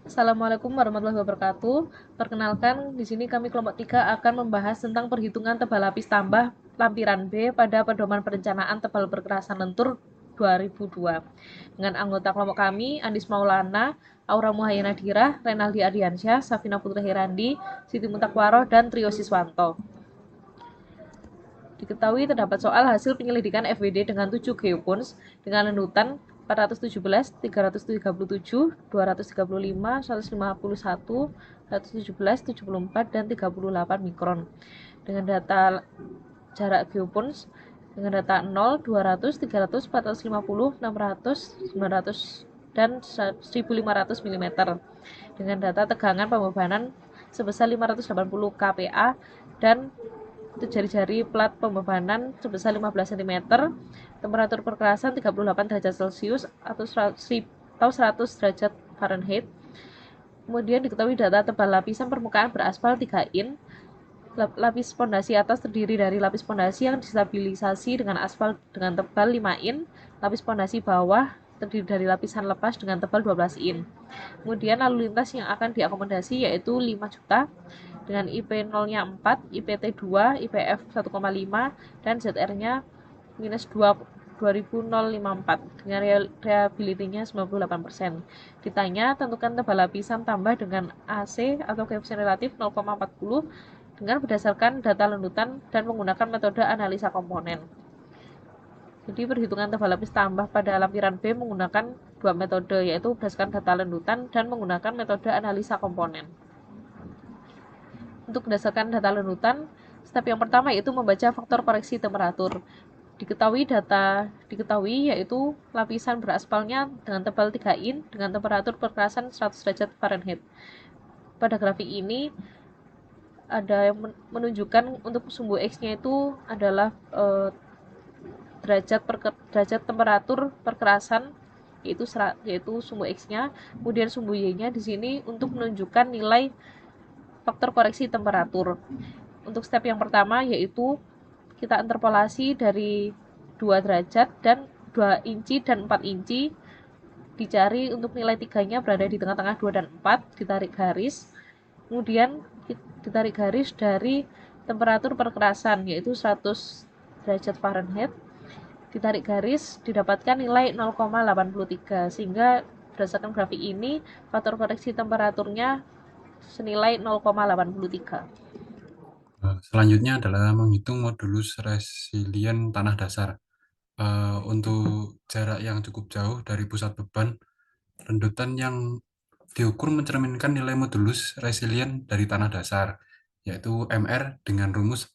Assalamualaikum warahmatullahi wabarakatuh. Perkenalkan, di sini kami kelompok 3 akan membahas tentang perhitungan tebal lapis tambah lampiran B pada pedoman perencanaan tebal perkerasan lentur 2002. Dengan anggota kelompok kami, Andis Maulana, Aura Muhayyana Dirah, Renaldi Ardiansyah, Safina Putri Herandi, Siti Mutakwaro, dan Trio Siswanto. Diketahui terdapat soal hasil penyelidikan FWD dengan 7 geopons dengan lenutan 417, 337, 235, 151, 117, 74, dan 38 mikron. Dengan data jarak geopons dengan data 0, 200, 300, 450, 600, 900, dan 1500 mm. Dengan data tegangan pembebanan sebesar 580 kPa dan untuk jari-jari plat pembebanan sebesar 15 cm, temperatur perkerasan 38 derajat Celcius atau 100 derajat Fahrenheit. Kemudian diketahui data tebal lapisan permukaan beraspal 3 in. Lapis pondasi atas terdiri dari lapis pondasi yang distabilisasi dengan aspal dengan tebal 5 in. Lapis pondasi bawah terdiri dari lapisan lepas dengan tebal 12 in. Kemudian lalu lintas yang akan diakomodasi yaitu 5 juta dengan IP 0-nya 4, IPT 2, IPF 1,5, dan ZR-nya minus 2054 dengan reliability-nya 98%. Ditanya, tentukan tebal lapisan tambah dengan AC atau koefisien relatif 0,40 dengan berdasarkan data lenutan dan menggunakan metode analisa komponen. Jadi perhitungan tebal lapis tambah pada lampiran B menggunakan dua metode, yaitu berdasarkan data lenutan dan menggunakan metode analisa komponen. Untuk berdasarkan data lenutan, step yang pertama yaitu membaca faktor koreksi temperatur. Diketahui yaitu lapisan beraspalnya dengan tebal 3 in dengan temperatur perkerasan 100 derajat Fahrenheit. Pada grafik ini ada yang menunjukkan untuk sumbu X-nya itu adalah derajat temperatur perkerasan yaitu sumbu X-nya, kemudian sumbu Y-nya di sini untuk menunjukkan nilai faktor koreksi temperatur. Untuk step yang pertama yaitu kita interpolasi dari 2 derajat dan 2 inci dan 4 inci, dicari untuk nilai tiganya berada di tengah-tengah 2 dan 4, ditarik garis, kemudian ditarik garis dari temperatur perkerasan yaitu 100 derajat Fahrenheit, ditarik garis didapatkan nilai 0,83, sehingga berdasarkan grafik ini faktor koreksi temperaturnya senilai 0,83. Selanjutnya adalah menghitung modulus resilien tanah dasar. Untuk jarak yang cukup jauh dari pusat beban, rendutan yang diukur mencerminkan nilai modulus resilien dari tanah dasar, yaitu MR dengan rumus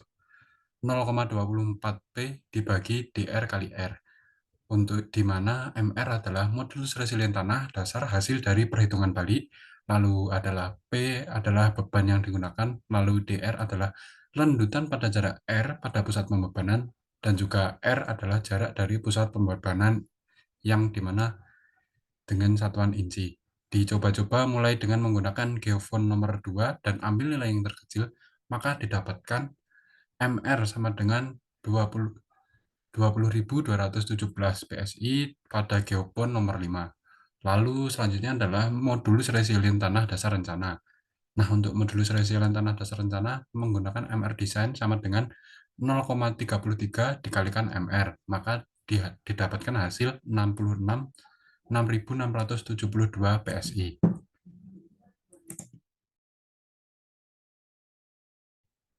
0,24P dibagi DR kali R, untuk di mana MR adalah modulus resilien tanah dasar hasil dari perhitungan balik, lalu adalah P adalah beban yang digunakan, lalu DR adalah rendutan pada jarak R pada pusat pembebanan, dan juga R adalah jarak dari pusat pembebanan yang dimana dengan satuan inci. Dicoba-coba mulai dengan menggunakan geofon nomor 2 dan ambil nilai yang terkecil, maka didapatkan MR sama dengan 20.217 PSI pada geopon nomor 5. Lalu selanjutnya adalah modulus resilien tanah dasar rencana. Nah, untuk modulus resilien tanah dasar rencana menggunakan MR design sama dengan 0,33 dikalikan MR, maka didapatkan hasil 6.672 PSI.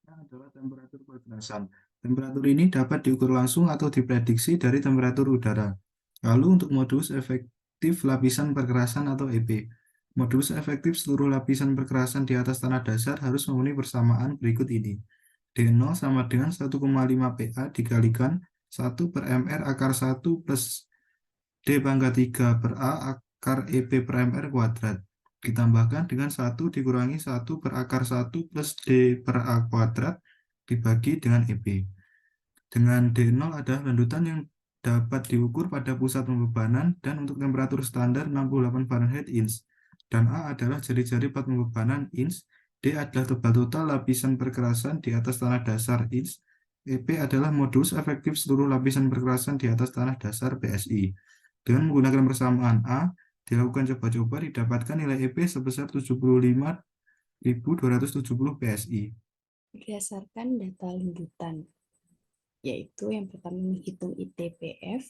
Adalah temperatur perkerasan. Temperatur ini dapat diukur langsung atau diprediksi dari temperatur udara. Lalu untuk modulus efektif lapisan perkerasan atau EP. Modulus efektif seluruh lapisan perkerasan di atas tanah dasar harus memenuhi persamaan berikut ini. D0 sama dengan 1,5 PA dikalikan 1 per MR akar 1 plus D pangkat 3 per A akar EP per MR kuadrat. Ditambahkan dengan 1 dikurangi 1 per akar 1 plus D per A kuadrat dibagi dengan EP. Dengan D0 adalah landutan yang dapat diukur pada pusat pembebanan dan untuk temperatur standar 68 Fahrenheit inch. Dan A adalah jari-jari plat pembebanan inch. D adalah tebal total lapisan perkerasan di atas tanah dasar inch. EP adalah modulus efektif seluruh lapisan perkerasan di atas tanah dasar PSI. Dengan menggunakan persamaan A, dilakukan coba-coba, didapatkan nilai EP sebesar 75.270 PSI. Berdasarkan data lanjutan, yaitu yang pertama menghitung ITPF,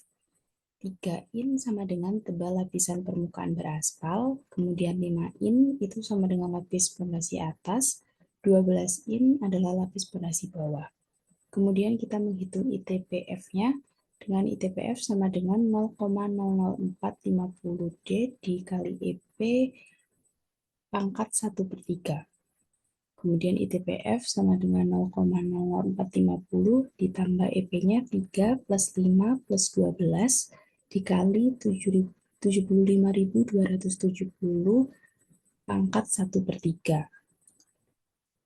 3 in sama dengan tebal lapisan permukaan beraspal, kemudian 5 in itu sama dengan lapis pondasi atas, 12 in adalah lapis pondasi bawah. Kemudian kita menghitung ITPF-nya dengan ITPF sama dengan 0,00450 D dikali EP pangkat 1/3. Kemudian ITPF sama dengan 0,00450 ditambah EP-nya 3 plus 5 plus 12 dikali 75.270 pangkat 1/3.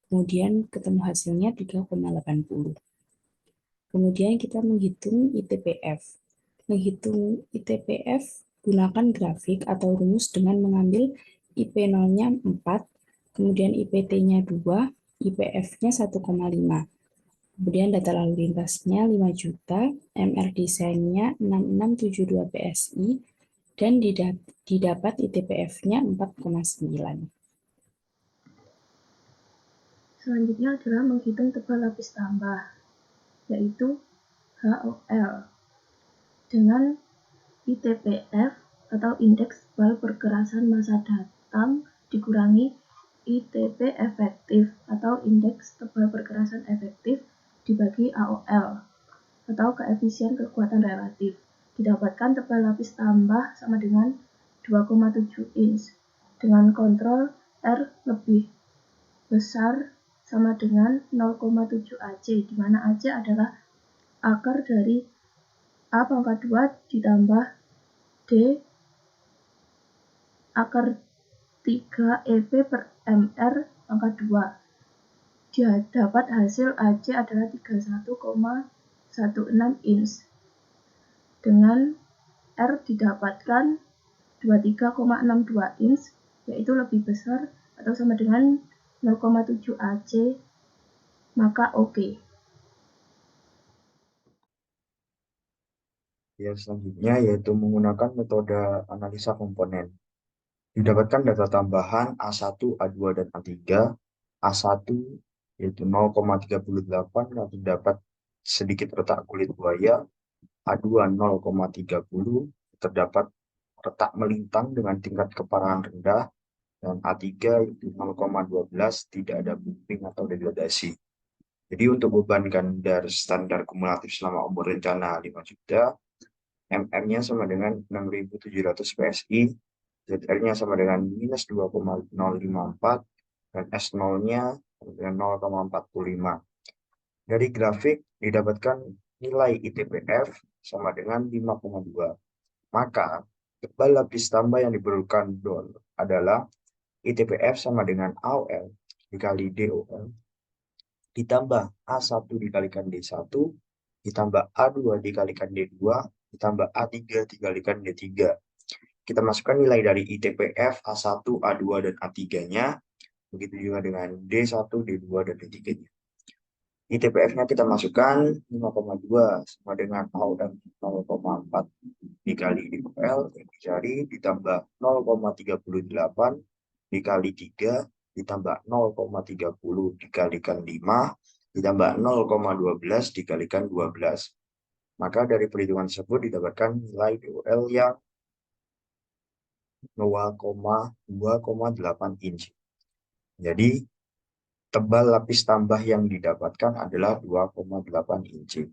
Kemudian ketemu hasilnya 3,80. Kemudian kita menghitung ITPF. Menghitung ITPF gunakan grafik atau rumus dengan mengambil IP0-nya 4, kemudian IPT-nya 2, IPF-nya 1,5. Kemudian data lalu lintasnya 5 juta, MR desainnya 6672 PSI, dan didapat ITPF-nya 4,9. Selanjutnya adalah menghitung tebal lapis tambah, yaitu HOL, dengan ITPF atau indeks tebal perkerasan massa datang dikurangi ITP efektif atau indeks tebal perkerasan efektif dibagi AOL atau koefisien kekuatan relatif. Didapatkan tebal lapis tambah sama dengan 2,7 inch dengan kontrol R lebih besar sama dengan 0,7 AC, di mana AC adalah akar dari A pangkat 2 ditambah D akar 3 EP per MR pangkat 2. Dia dapat hasil AC adalah 31,16 inch. Dengan R didapatkan 23,62 inch, yaitu lebih besar atau sama dengan 0,7 AC, maka oke. Ya, selanjutnya yaitu menggunakan metode analisa komponen. Didapatkan data tambahan A1, A2, dan A3. A1 yaitu 0,38 yang terdapat sedikit retak kulit buaya. A2 0,30 terdapat retak melintang dengan tingkat keparahan rendah. Dan A3 yaitu 0,12 tidak ada bumping atau degradasi. Jadi untuk beban kadar standar kumulatif selama umur rencana 5 juta, MR-nya sama dengan 6.700 PSI, ZR-nya sama dengan minus 2,054, dan S0-nya dengan 0,45. Dari grafik didapatkan nilai ITPF sama dengan 5,2. Maka tebal lapis tambah yang diperlukan DOL adalah ITPF sama dengan AOL dikali DOL ditambah A1 dikalikan D1 ditambah A2 dikalikan D2 ditambah A3 dikalikan D3. Kita masukkan nilai dari ITPF A1, A2, dan A3-nya. Begitu juga dengan D1, D2, dan D3-nya. ITPF-nya kita masukkan 5,2 sama dengan AOL 0,4 dikali DOL yang dicari ditambah 0,38 dikali 3 ditambah 0,30 dikalikan 5 ditambah 0,12 dikalikan 12. Maka dari perhitungan tersebut didapatkan nilai DOL yang 0,2,8 inch. Jadi tebal lapis tambah yang didapatkan adalah 2,8 inch.